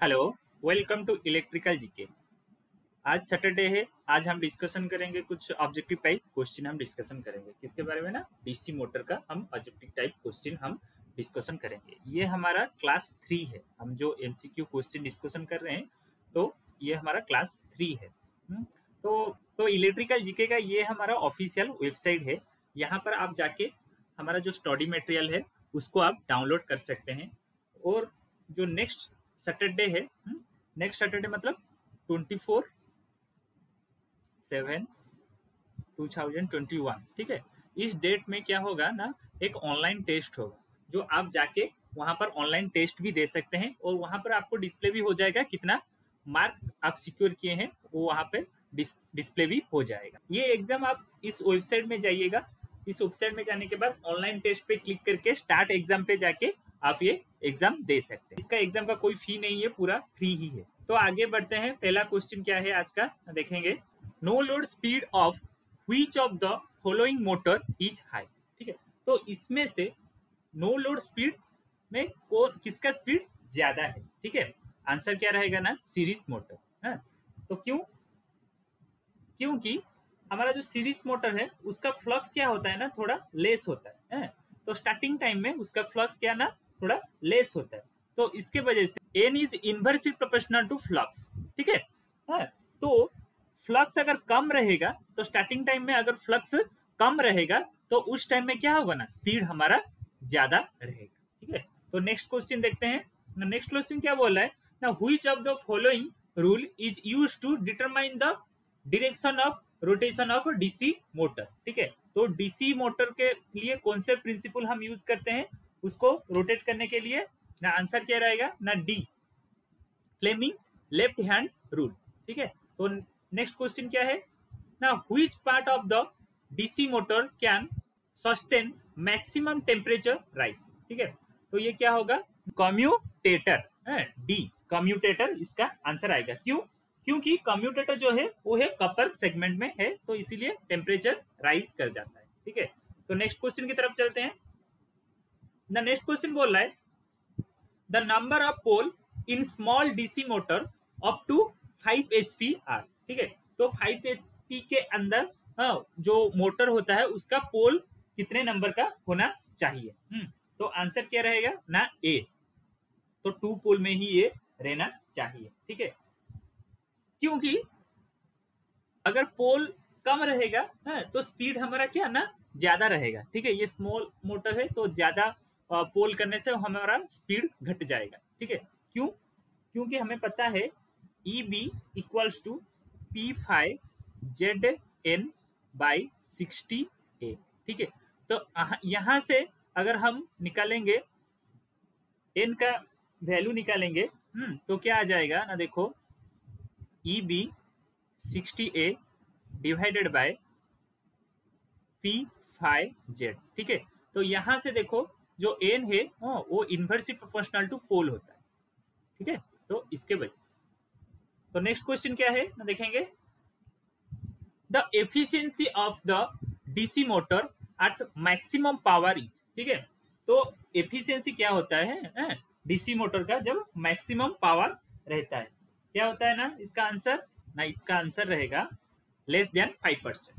Hello, welcome to electrical GK. आज Saturday है। आज हम डिस्कशन करेंगे कुछ ऑब्जेक्टिव टाइप क्वेश्चन। हम डिस्कशन करेंगे किसके बारे में ना, डीसी मोटर का हम ऑब्जेक्टिव टाइप क्वेश्चन हम डिस्कशन करेंगे। ये हमारा क्लास 3 है। हम जो एमसीक्यू क्वेश्चन डिस्कशन कर रहे हैं तो ये हमारा क्लास 3 है। तो इलेक्ट्रिकल जीके का ये हमारा ऑफिशियल वेबसाइट है। यहाँ पर आप जाके हमारा जो स्टडी मटेरियल है उसको आप डाउनलोड कर सकते हैं। और जो नेक्स्ट सैटरडे है, नेक्स्ट सैटरडे मतलब 24/7/2021, ठीक है। इस डेट में क्या होगा ना, एक ऑनलाइन टेस्ट होगा जो आप जाके वहां पर ऑनलाइन टेस्ट भी दे सकते हैं और वहां पर आपको डिस्प्ले भी हो जाएगा कितना मार्क आप सिक्योर किए हैं, वो वहां पे डिस्प्ले भी हो जाएगा। ये एग्जाम आप इस वेबसाइट में जाइएगा। इस वेबसाइट में जाने के बाद ऑनलाइन टेस्ट पे क्लिक करके स्टार्ट एग्जाम पे जाके आप ये एग्जाम दे सकते हैं। इसका एग्जाम का कोई फी नहीं है, पूरा फ्री ही है। तो आगे बढ़ते हैं। पहला क्वेश्चन क्या है आज का देखेंगे। No load speed of which of the following motor is high, ठीक है। तो इसमें से नो लोड स्पीड में कौन किसका स्पीड ज्यादा है, ठीक है। आंसर क्या रहेगा ना, सीरीज मोटर है। तो क्योंकि हमारा जो सीरीज मोटर है उसका फ्लक्स क्या होता है ना, थोड़ा लेस होता है। तो स्टार्टिंग टाइम में उसका फ्लक्स क्या ना, थोड़ा लेस होता है। तो इसके वजह से N is inversely proportional to flux, ठीक है। तो फ्लक्स अगर कम रहेगा तो स्टार्टिंग टाइम में अगर फ्लक्स कम रहेगा तो उस टाइम में क्या होगा ना, स्पीड हमारा ज्यादा रहेगा, ठीक है। तो नेक्स्ट क्वेश्चन देखते हैं। नेक्स्ट क्वेश्चन क्या बोल रहा है ना, which of the following rule is used to determine the direction of rotation of DC motor, ठीक है। तो डीसी मोटर के लिए कौन से प्रिंसिपल हम यूज करते हैं उसको रोटेट करने के लिए ना, आंसर क्या रहेगा ना, D, Fleming left hand rule, ठीक है। तो नेक्स्ट क्वेश्चन क्या है ना, which part of the DC motor can sustain maximum temperature rise, ठीक है। तो ये क्या होगा, कम्यूटेटर, डी कम्यूटेटर इसका आंसर आएगा। क्यों, क्योंकि कम्यूटेटर जो है वो है कपर सेगमेंट में है, तो इसीलिए टेम्परेचर राइज कर जाता है, ठीक है। तो नेक्स्ट क्वेश्चन की तरफ चलते हैं। द नेक्स्ट क्वेश्चन बोल रहा है the number of pole in small DC motor up to 5 HP are, ठीक है। तो 5 एचपी के अंदर जो मोटर होता है उसका पोल कितने नंबर का होना चाहिए। तो आंसर क्या रहेगा ना, ए। तो 2 पोल में ही ये रहना चाहिए, ठीक है। क्योंकि अगर पोल कम रहेगा तो स्पीड हमारा क्या ना, ज्यादा रहेगा, ठीक है। ये स्मॉल मोटर है तो ज्यादा पोल करने से हमारा स्पीड घट जाएगा, ठीक है। क्यों, क्योंकि हमें पता है ई बी इक्वल्स टू P5ZN/60A, ठीक है। तो यहाँ से अगर हम निकालेंगे एन का वैल्यू निकालेंगे, तो क्या आ जाएगा ना, देखो EB60A डिवाइडेड बाय P5Z, ठीक है। तो यहां से देखो जो एन है वो इनवर्सली प्रोपोर्शनल टू पोल होता है, ठीक है। तो इसके वजह से तो नेक्स्ट क्वेश्चन क्या है ना, देखेंगे the efficiency of the DC motor eight maximum power is, ठीक है। तो एफिशिएंसी क्या होता है डीसी मोटर का जब मैक्सिमम पावर रहता है, क्या होता है ना, इसका आंसर ना, इसका आंसर रहेगा लेस देन 5%,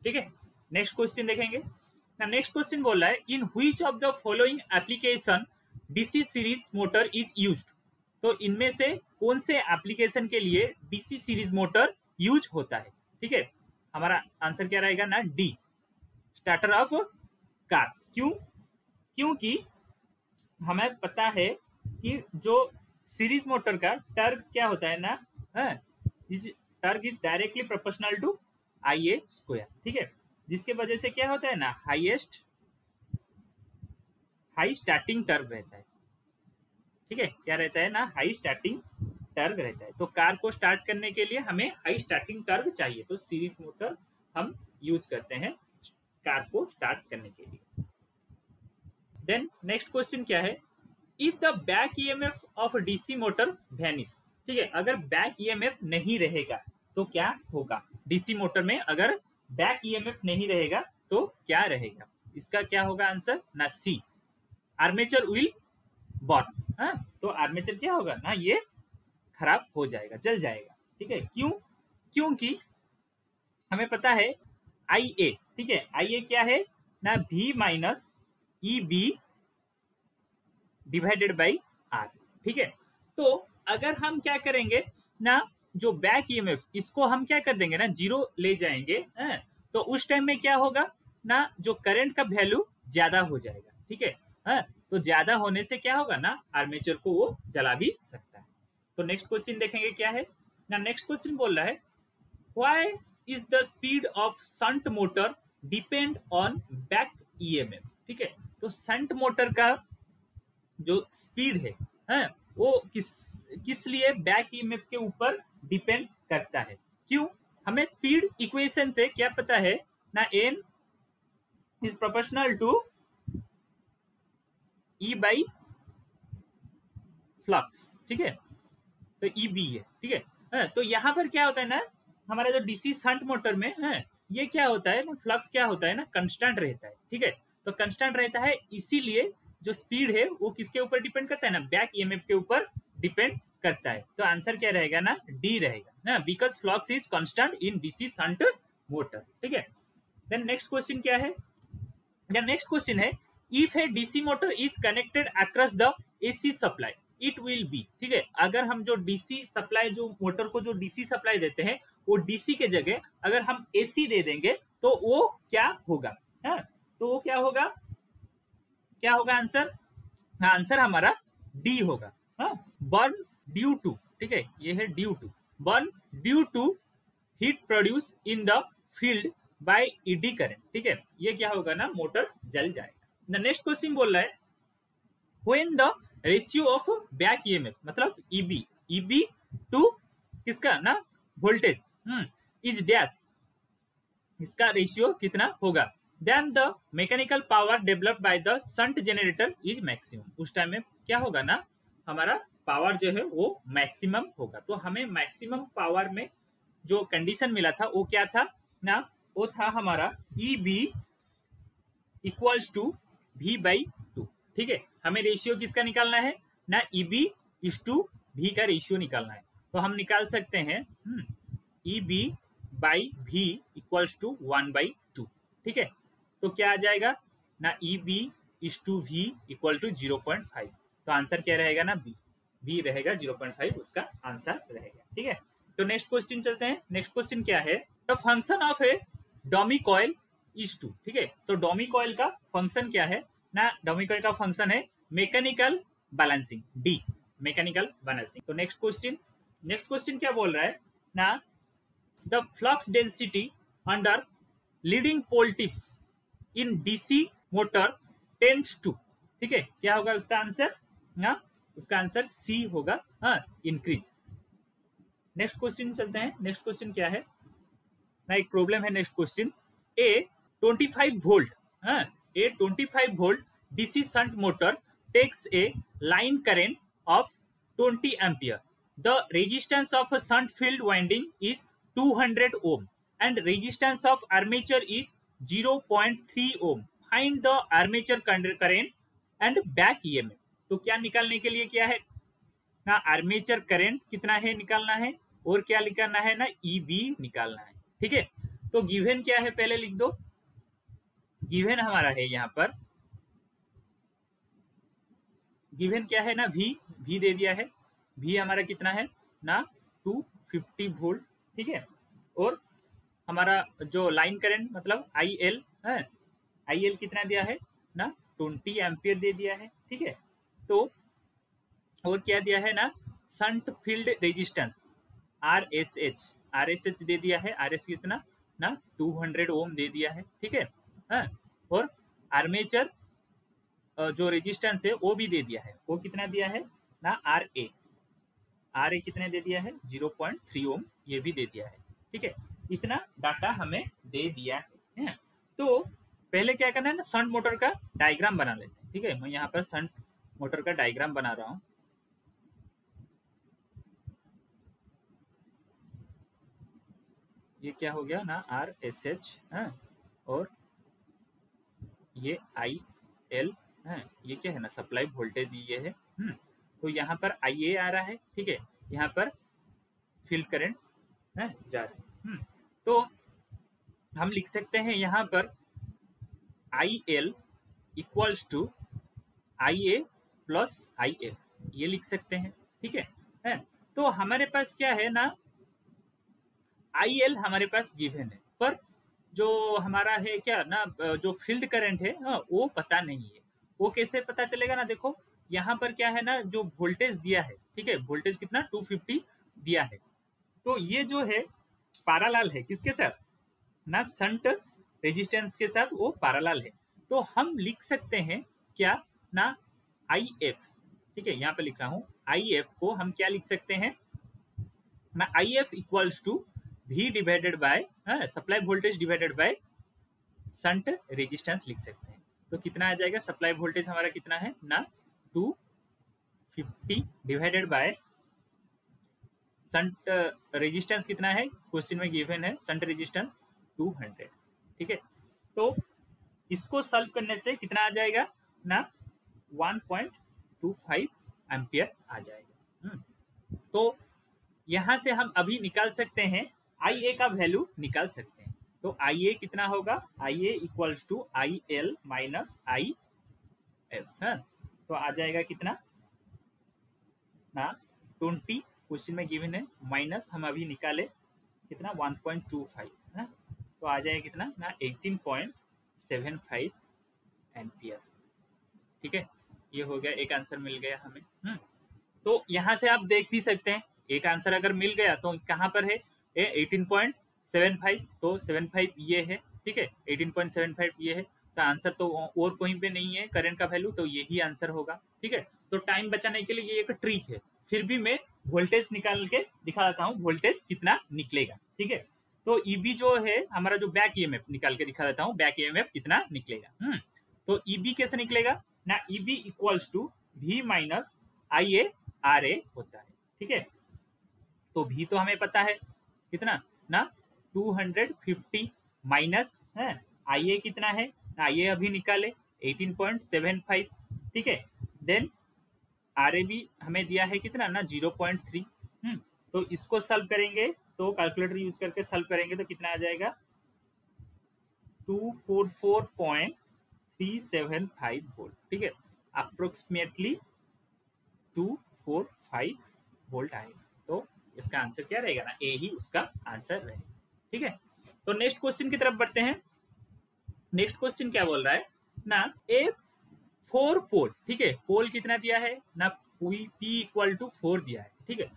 ठीक है। नेक्स्ट क्वेश्चन देखेंगे ना। नेक्स्ट क्वेश्चन बोल रहा है in which of the following application DC series motor is used. तो इनमें से कौन से एप्लीकेशन के लिए डीसी सीरीज मोटर यूज होता है, ठीक है। हमारा आंसर क्या रहेगा ना, डी, स्टार्टर ऑफ कार। क्यों, क्योंकि हमें पता है कि जो सीरीज मोटर का टर्क क्या होता है ना, torque is directly proportional to IA square, ठीक है। जिसके वजह से क्या होता है ना, हाई स्टार्टिंग टर्क रहता है, ठीक है। क्या रहता है ना, हाई स्टार्टिंग टर्क रहता है। तो कार को स्टार्ट करने के लिए हमें हाई स्टार्टिंग टर्क चाहिए, तो सीरीज मोटर हम यूज करते हैं कार को स्टार्ट करने के लिए। देन नेक्स्ट क्वेश्चन क्या है, if the back EMF of DC motor vanish, ठीक है। अगर बैक ईएमएफ नहीं रहेगा तो क्या होगा, डीसी मोटर में अगर बैक ईएमएफ नहीं रहेगा तो क्या रहेगा, इसका क्या होगा आंसर ना, सी, आर्मेचर विल बॉर्न। तो आर्मेचर क्या होगा ना, ये खराब हो जाएगा, जल जाएगा। ठीक है, क्यों? क्योंकि हमें पता है आई ए, ठीक है, आई ए क्या है ना, V minus E B divided by R. ठीक है, तो अगर हम क्या करेंगे ना, जो बैक ईएमएफ इसको हम क्या कर देंगे ना, जीरो ले जाएंगे, तो उस टाइम में क्या होगा ना, जो करंट का वैल्यू ज्यादा हो जाएगा। ठीक है, तो ज्यादा होने से क्या होगा ना, आर्मेचर को वो जला भी सकता है। तो नेक्स्ट क्वेश्चन देखेंगे क्या है ना। नेक्स्ट क्वेश्चन बोल रहा है, why is the speed of shunt motor depend on back EMF. ठीक है, तो शंट मोटर का जो स्पीड है वो किस लिए बैक ईएमएफ के ऊपर डिपेंड करता है? क्यों? हमें स्पीड इक्वेशन से क्या पता है ना, N is proportional to E by flux. ठीक है, तो ई बी है। ठीक है, तो यहाँ पर क्या होता है ना, हमारा जो डीसी शंट मोटर में है, ये क्या होता है ना, फ्लक्स क्या होता है ना, कंस्टेंट रहता है। ठीक है, तो कंस्टेंट रहता है, इसीलिए जो स्पीड है वो किसके ऊपर डिपेंड करता है ना, बैक ईएमएफ के ऊपर डिपेंड करता है। तो आंसर क्या रहेगा ना, डी रहेगा ना, because flux is constant in DC shunt motor. ठीक है, देन नेक्स्ट क्वेश्चन क्या है, द नेक्स्ट क्वेश्चन है, if A DC motor is connected across the AC supply it will be. ठीक है, अगर हम जो डीसी सप्लाई, जो मोटर को जो डीसी सप्लाई देते हैं, वो डीसी के जगह अगर हम एसी दे देंगे तो वो क्या होगा? है, तो वो क्या होगा, क्या होगा आंसर? हाँ, आंसर हमारा डी होगा। हाँ, बर्न ड्यू टू, ठीक है, ये है due to, burn due to heat produce in the field by eddy current. ठीक है, ये क्या होगा ना, मोटर जल जाएगा। द नेक्स्ट क्वेश्चन बोल रहा है, when the ratio of back EMF मतलब ईबी, ईबी टू किसका ना, वोल्टेज इज डैश, इसका रेशियो कितना होगा, then the mechanical power developed by the shunt generator is maximum. उस टाइम में क्या होगा ना, हमारा पावर जो है वो मैक्सिमम होगा। तो हमें मैक्सिमम पावर में जो कंडीशन मिला था वो क्या था ना, वो था हमारा E B equals to V by two. ठीक है, हमें रेशियो किसका निकालना है ना, E B is to V का रेशियो निकालना है। तो हम निकाल सकते हैं E B by V equals to 1/2। ठीक है, तो क्या आ जाएगा ना, E B is to V equal to 0.5। तो आंसर क्या रहेगा ना, बी, बी रहेगा 0.5 उसका आंसर रहेगा। ठीक है, तो नेक्स्ट क्वेश्चन चलते हैं। नेक्स्ट क्वेश्चन क्या है, the function of a dummy coil is to. ठीक है, तो डॉमी कॉइल का फंक्शन क्या है ना, डॉमी कॉइल का फंक्शन है mechanical balancing, D, mechanical balancing. तो नेक्स्ट क्वेश्चन, नेक्स्ट क्वेश्चन क्या बोल रहा है ना, the flux density under leading pole tips in DC motor tends to. ठीक है, क्या होगा उसका आंसर ना, उसका आंसर सी होगा, हाँ, इंक्रीज। नेक्स्ट क्वेश्चन चलते हैं। नेक्स्ट क्वेश्चन क्या है ना, एक प्रॉब्लम है। Next question, a 25 volt, a 25 volt DC shunt motor takes a line current of 20 ampere, the resistance of a shunt field winding is 200 ohm and resistance of armature is 0.3 ohm, find the armature current and back EMF। तो क्या निकालने के लिए क्या है ना, armature current कितना है निकालना है, और क्या निकालना है ना, ईबी निकालना है। ठीक है, तो गिवन क्या है पहले लिख दो, गिवन हमारा है यहाँ पर, गिवन क्या है ना, वी दे दिया है, वी हमारा कितना है ना 250 वोल्ट। ठीक है, और हमारा जो लाइन करंट मतलब आई एल है, आई एल कितना दिया है ना 20 एम्पियर दे दिया है। ठीक है, तो और क्या दिया है ना, shunt field resistance R S H, R S H दे दिया है, आर एस कितना ना 200 ओम दे दिया है। ठीक है, हाँ, और आर्मेचर जो रेजिस्टेंस है वो भी दे दिया है, वो कितना दिया है ना, आर ए, आर ए कितने दे दिया है 0.3 ओम, ये भी दे दिया है। ठीक है, इतना डाटा हमें दे दिया है। तो पहले क्या करना है ना, शंट मोटर का डायग्राम बना लेते हैं। ठीक है, मैं यहाँ पर शंट मोटर का डायग्राम बना रहा हूँ। ये क्या हो गया ना, आर एस एच है, और ये आई एल है, ये क्या है ना, सप्लाई वोल्टेज ये है। तो यहाँ पर आई ए आ रहा है। ठीक है, यहाँ पर फील्ड करंट जा रहा है। तो हम लिख सकते हैं यहाँ पर IL equals to IA plus IF, ये लिख सकते हैं। ठीक है, तो हमारे पास क्या है ना, IL हमारे पास गिवन है, पर जो हमारा है क्या ना, जो फील्ड करंट है वो पता नहीं है। वो कैसे पता चलेगा ना, देखो यहाँ पर क्या है ना, जो वोल्टेज दिया है, ठीक है, वोल्टेज कितना 250 दिया है, तो ये जो है पैरेलल है किसके साथ ना, शंट रेजिस्टेंस के साथ वो पैरेलल है। तो हम लिख सकते हैं क्या ना, IF, ठीक है, यहाँ पे लिख रहा हूँ, IF को हम क्या लिख सकते हैं ना, IF equals to V divided by supply voltage divided by shunt resistance लिख सकते हैं। तो कितना आ जाएगा, सप्लाई वोल्टेज हमारा कितना है ना 250 डिवाइडेड बाय शंट रेजिस्टेंस कितना है, क्वेश्चन में गिवन है शंट रेजिस्टेंस 200। ठीक है, तो इसको सॉल्व करने से कितना आ जाएगा ना 1.25 एम्पियर आ जाएगा। तो यहां से हम अभी निकाल सकते हैं IA का वैल्यू निकाल सकते हैं। तो IA कितना होगा, IA equals to IL minus IF है। तो आ जाएगा कितना ना 20, क्वेश्चन में गिवन है, माइनस हम अभी निकाले कितना 1.25 है, तो आ जाएगा कितना ना 18.75 एम्पियर। ठीक है, ये हो गया, एक आंसर मिल गया हमें। तो यहाँ से आप देख भी सकते हैं, एक आंसर अगर मिल गया तो कहाँ पर है, 18.75, तो 75 ये है। ठीक है, 18.75 ये है, तो आंसर तो और कहीं पे नहीं है करंट का वैल्यू, तो यही आंसर होगा। ठीक है, तो टाइम बचाने के लिए ये एक ट्रिक है, फिर भी मैं वोल्टेज निकाल के दिखा देता हूँ वोल्टेज कितना निकलेगा। ठीक है, तो EB जो है हमारा, जो बैक EMF निकाल के दिखा देता हूँ, बैक EMF कितना निकलेगा। तो EB कैसे निकलेगा ना, EB equals to V minus IA RA होता है। ठीक है, तो V तो हमें पता है कितना ना 250 माइनस है IA कितना है, IA अभी निकाले 18.75। ठीक है, देन RA भी हमें दिया है कितना ना 0.3। तो इसको सॉल्व करेंगे, तो कैलकुलेटर यूज करके सॉल्व करेंगे तो कितना आ जाएगा 244.375 वोल्ट। ठीक है, अप्रोक्सीमेटली 245 वोल्ट आएगा। तो इसका आंसर क्या रहेगा ना, ए ही उसका आंसर रहेगा। ठीक है, तो नेक्स्ट क्वेश्चन की तरफ बढ़ते हैं। नेक्स्ट क्वेश्चन क्या बोल रहा है ना, ए 4 पोल, ठीक है, पोल कितना दिया है ना, P इक्वल टू 4 दिया है। ठीक है,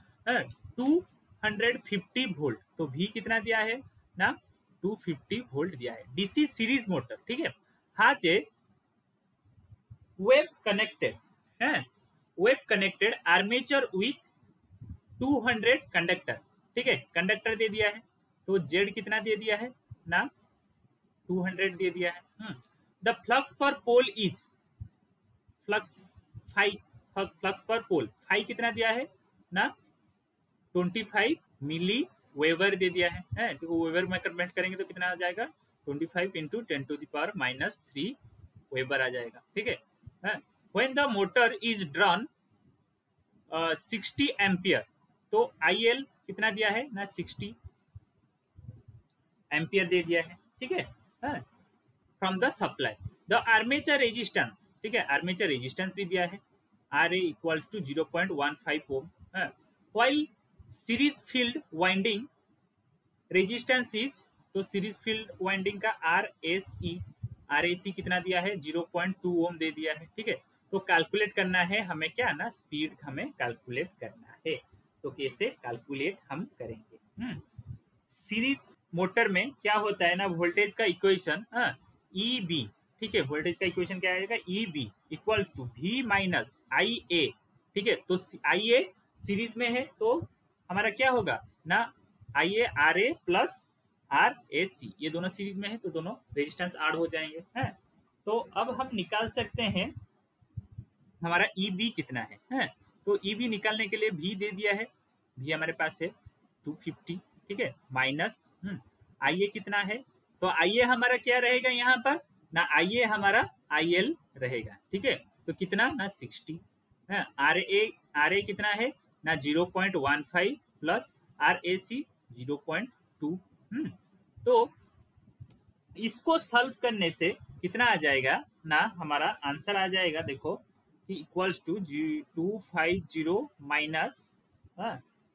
250 वोल्ट, तो V कितना दिया है ना 250 वोल्ट दिया है। DC सीरीज मोटर, ठीक है, has a web connected web connected armature with 200 conductor. ठीक है, कंडक्टर दे दिया है, तो जेड कितना दे दिया है ना 200 दे दिया है। द फ्लक्स पर पोल इज, फ्लक्स फ्लक्स पर पोल फाई कितना दिया है ना 25 मिली वेबर दे दिया है। तो वेबर में कन्वर्ट करेंगे तो कितना आ जाएगा 25 इंटू 10⁻³ वेबर आ जाएगा। ठीक है, when the motor is drawn 60 ampere, तो IL कितना दिया है ना 60 एम्पियर दे दिया है। ठीक है, from the supply, the armature resistance, ठीक है, आर्मेचर रेजिस्टेंस भी दिया है, RA equals to 0.15 ohm, while series field winding resistance is, तो सीरीज फील्ड वाइंडिंग का RAC कितना दिया है 0.2 ओम दे दिया है। ठीक है, तो कैलकुलेट करना है हमें क्या ना, स्पीड हमें कैलकुलेट करना है। तो कैसे कैलकुलेट हम करेंगे, सीरीज मोटर में क्या होता है ना, वोल्टेज का इक्वेशन EB, ठीक है, वोल्टेज का इक्वेशन क्या आएगा EB equals to V minus IA। ठीक है, तो IA सीरीज में है, तो हमारा क्या होगा ना IA RA प्लस RAC, ये दोनों सीरीज में है, तो दोनों रेजिस्टेंस ऐड हो जाएंगे। है, तो अब हम निकाल सकते हैं हमारा EB कितना है। तो EB निकालने के लिए V दे दिया है, V हमारे पास है 250। ठीक है, माइनस IA कितना है, तो IA हमारा क्या रहेगा यहाँ पर ना, IA हमारा IL रहेगा। ठीक है, तो कितना ना 60 है, RA कितना है ना 0.15 प्लस RAC 0.2। तो इसको सॉल्व करने से कितना आ जाएगा ना, हमारा आंसर आ जाएगा देखो कि इक्वल्स टू 250 माइनस,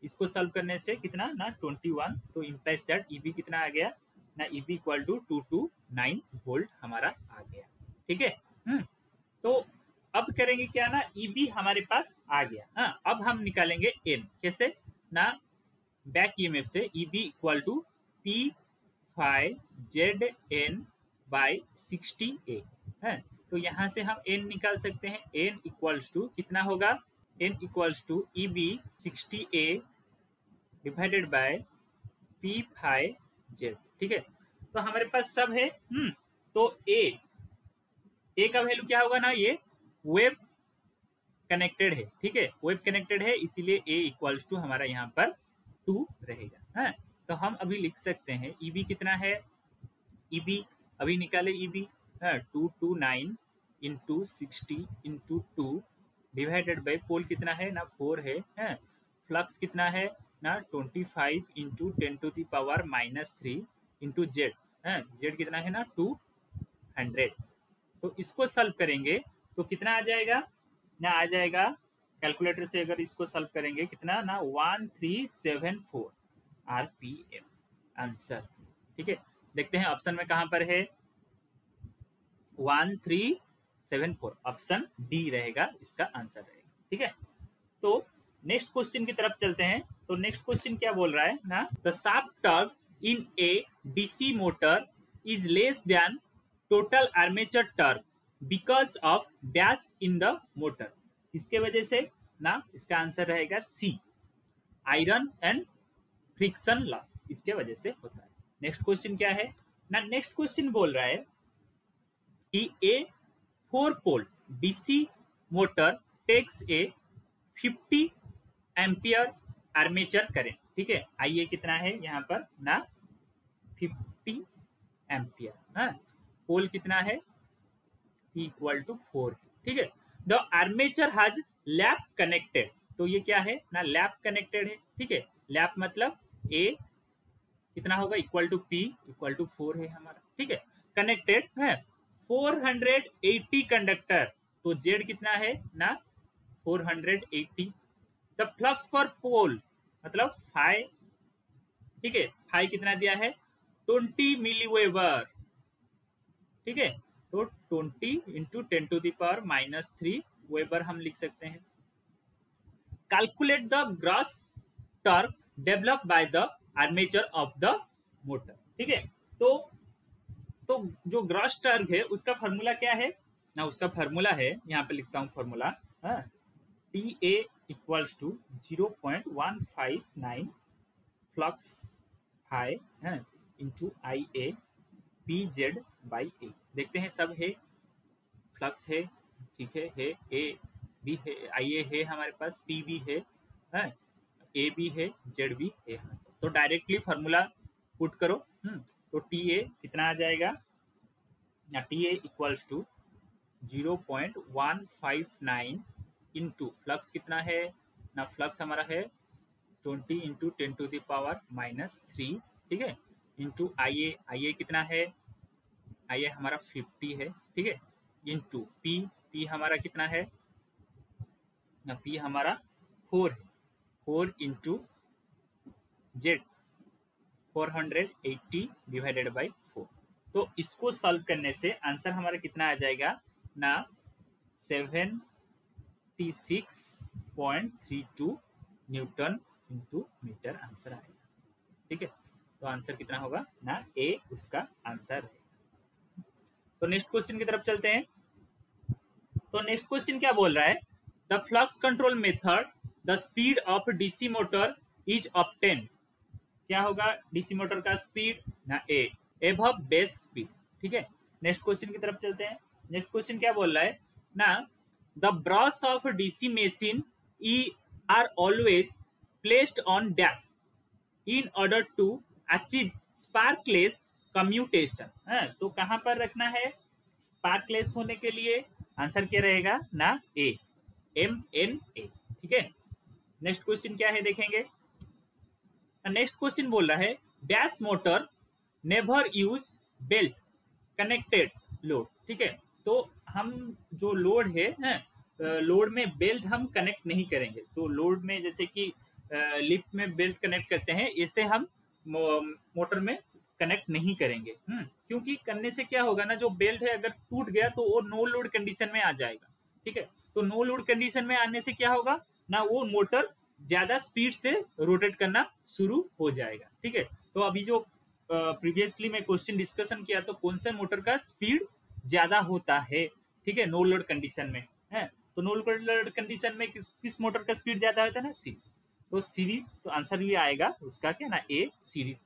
इसको सॉल्व करने से कितना ना 21, तो इम्प्लाइज दैट ईबी कितना आ गया ना, ईबी इक्वल टू 229 वोल्ट हमारा आ गया। ठीक है। तो अब करेंगे क्या ना, ईबी हमारे पास आ गया। अब हम निकालेंगे एन कैसे ना, बैक ईएमएफ से EB equal to P phi Z N by 60A है। तो यहाँ से हम एन निकाल सकते हैं, एन इक्वल्स टू कितना होगा, N equals to EB 60A divided by P phi Z. ठीक है, तो हमारे पास सब है। तो ए का वैल्यू क्या होगा ना, ये वेब कनेक्टेड है। ठीक है, वेब कनेक्टेड है, इसीलिए ए इक्वल्स टू हमारा यहाँ पर 2 रहेगा। है तो हम अभी लिख सकते हैं ईबी कितना है, ईबी अभी निकाले EB 229 into 60 into 2 divided by pole कितना है ना 4 है। फ्लक्स कितना है ना 25 इंटू 10⁻³ इंटू जेड, जेड कितना है ना 200। तो इसको सॉल्व करेंगे तो कितना आ जाएगा ना, आ जाएगा कैलकुलेटर से अगर इसको सॉल्व करेंगे कितना ना 1374 RPM आंसर। ठीक है, देखते हैं ऑप्शन में कहां पर है, 1374 ऑप्शन डी रहेगा इसका आंसर रहेगा। ठीक है, तो नेक्स्ट क्वेश्चन की तरफ चलते हैं। तो नेक्स्ट क्वेश्चन क्या बोल रहा है ना, the shaft torque in a DC motor is less than total armature torque because of dash in the motor. इसके वजह से ना इसका आंसर रहेगा सी, आयरन एंड फ्रिक्शन लॉस, इसके वजह से होता है। नेक्स्ट क्वेश्चन क्या है ना, नेक्स्ट क्वेश्चन बोल रहा है कि ए 4 पोल डीसी मोटर टेक्स ए 50 एम्पियर आर्मेचर करेंट। ठीक है, आइए कितना है यहाँ पर ना 50 एम्पियर, पोल कितना है P इक्वल टू 4। ठीक है, the armature has lap connected, तो ये क्या है ना लैप कनेक्टेड है। ठीक है, लैप मतलब A कितना होगा equal to P equal to 4 है हमारा। ठीक है, कनेक्टेड है 480 कंडक्टर, तो Z कितना है ना 480। द फ्लक्स पर पोल मतलब 5, ठीक है 5 कितना दिया है 20 मिलीवेबर। ठीक है, तो 20 इंटू 10⁻³ वेबर हम लिख सकते हैं। Calculate the gross torque develop by the armature of the motor. ठीक है, तो जो ग्रॉस टॉर्क है उसका फार्मूला क्या है ना, उसका फार्मूला है यहाँ पे लिखता हूँ formula, T A equals to 0.159 flux high into I A P Z by A. देखते हैं सब है, फ्लक्स है, ठीक है ए बी है, आई ए है हमारे पास, पी भी है, ए बी है, जेड भी है हमारे पास। तो डायरेक्टली फार्मूला पुट करो। तो टी ए कितना आ जाएगा ना, T A equals to 0.159 into flux कितना है ना, फ्लक्स हमारा है 20 इंटू 10⁻³ ठीक है, इंटू आई ए कितना है, आई ए हमारा 50 है। ठीक है, इंटू पी हमारा कितना है ना, पी हमारा 4 है, 4 इंटू जेड 480 डिवाइडेड बाई 4। तो इसको सॉल्व करने से आंसर हमारा कितना आ जाएगा ना 76.32 न्यूटन इंटू मीटर आंसर आएगा। ठीक है, तो आंसर कितना होगा ना ए उसका आंसर है। तो नेक्स्ट क्वेश्चन की तरफ चलते हैं। तो नेक्स्ट क्वेश्चन क्या बोल रहा है, the flux control method the speed of DC motor is obtained. क्या होगा डीसी मोटर का स्पीड ना ए एबव बेस स्पीड। ठीक है, नेक्स्ट क्वेश्चन की तरफ चलते हैं। नेक्स्ट क्वेश्चन क्या बोल रहा है ना, the brush of DC machine are always placed on dash in order to achieve sparkless commutation. तो कहां पर रखना है स्पार्कलेस होने के लिए, आंसर क्या रहेगा ना ए, M N A। ठीक है, नेक्स्ट क्वेश्चन क्या है देखेंगे। नेक्स्ट क्वेश्चन बोल रहा है dash motor never use belt connected load. ठीक है, तो हम जो लोड है लोड में बेल्ट हम कनेक्ट नहीं करेंगे। जो लोड में जैसे कि लिफ्ट में बेल्ट कनेक्ट करते हैं, इसे हम मोटर में कनेक्ट नहीं करेंगे। क्योंकि करने से क्या होगा ना, जो बेल्ट है अगर टूट गया तो वो नो लोड कंडीशन में आ जाएगा। ठीक है, तो नो लोड कंडीशन में आने से क्या होगा ना, वो मोटर ज्यादा स्पीड से रोटेट करना शुरू हो जाएगा। ठीक है, तो अभी जो प्रीवियसली मैं क्वेश्चन डिस्कशन किया, तो कौन सा मोटर का स्पीड ज्यादा होता है, ठीक है, नो लोड कंडीशन में है। तो नो लोड कंडीशन में किस मोटर का स्पीड ज्यादा होता है ना, सीरीज। तो सीरीज, तो आंसर ये आएगा उसका क्या ना, ए सीरीज।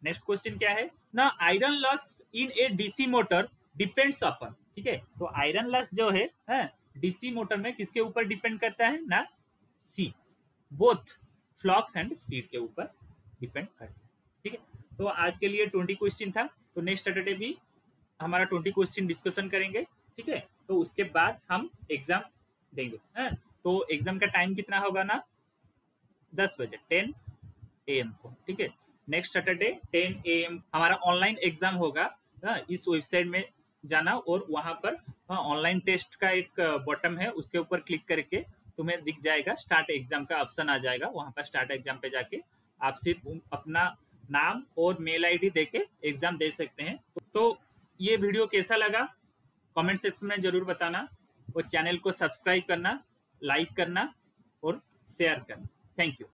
नेक्स्ट क्वेश्चन क्या है ना, iron loss in a DC motor depends upon. ठीक है, तो आयरन लॉस जो है डीसी मोटर में किसके ऊपर डिपेंड करता है ना, सी, बोथ फ्लक्स एंड स्पीड के ऊपर डिपेंड करता है। ठीक है, तो आज के लिए 20 क्वेश्चन था। तो नेक्स्ट सैटरडे भी हमारा 20 क्वेश्चन डिस्कशन करेंगे। ठीक है, तो उसके बाद हम एग्जाम देंगे। तो एग्जाम का टाइम कितना होगा ना, 10 बजे 10 AM को। ठीक है, नेक्स्ट सैटरडे 10 AM हमारा ऑनलाइन एग्जाम होगा। इस वेबसाइट में जाना और वहां पर ऑनलाइन टेस्ट का एक बटन है, उसके ऊपर क्लिक करके तुम्हें दिख जाएगा स्टार्ट एग्जाम का ऑप्शन आ जाएगा। वहां पर स्टार्ट एग्जाम पे जाके आप सिर्फ अपना नाम और मेल आईडी देके एग्जाम दे सकते हैं। तो ये वीडियो कैसा लगा कमेंट सेक्शन में जरूर बताना, और चैनल को सब्सक्राइब करना, लाइक करना और शेयर करना। Thank you.